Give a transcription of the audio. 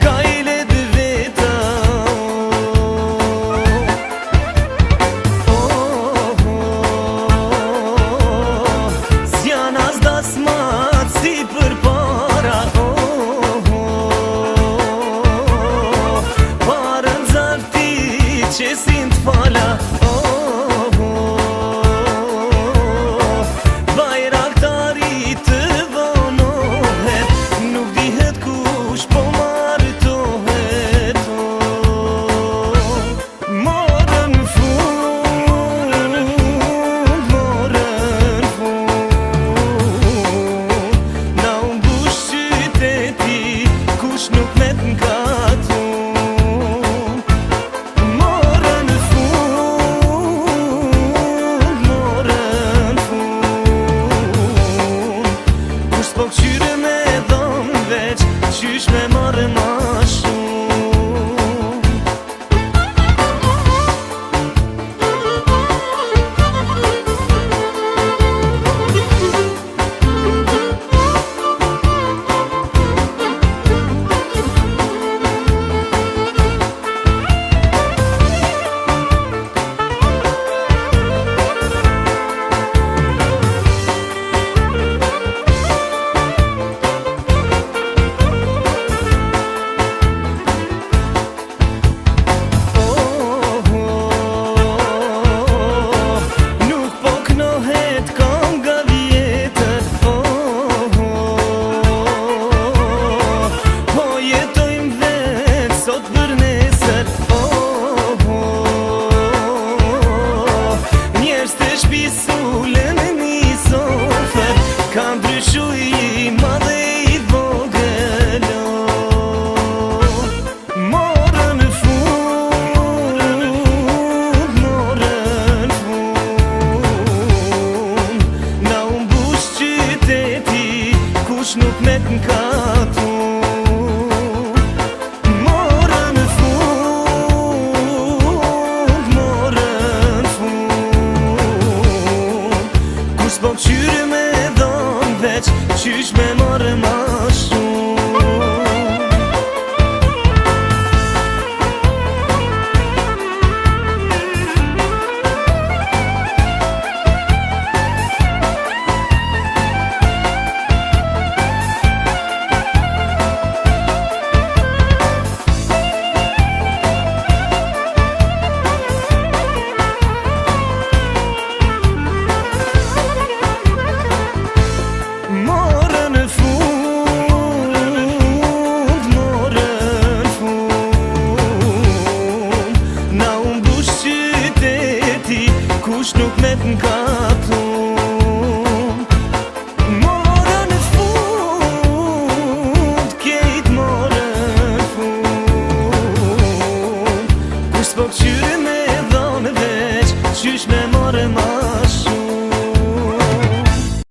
gajle dë veta. Zjana s'da s'mat si për para. Parën zarti që sin t'fala. Qysh me marrë ma Shpisulen një sofer, ka ndryshu I madhe I vogël. Morën fund, na umbush qyteti, kush nuk me t'nkatu. Po qyri me dhon veç, qysh me marrë ma kush nuk me t'nkatu. Morën fund, kejt morën fund. Kush s'po qyri me dhone veç, qysh me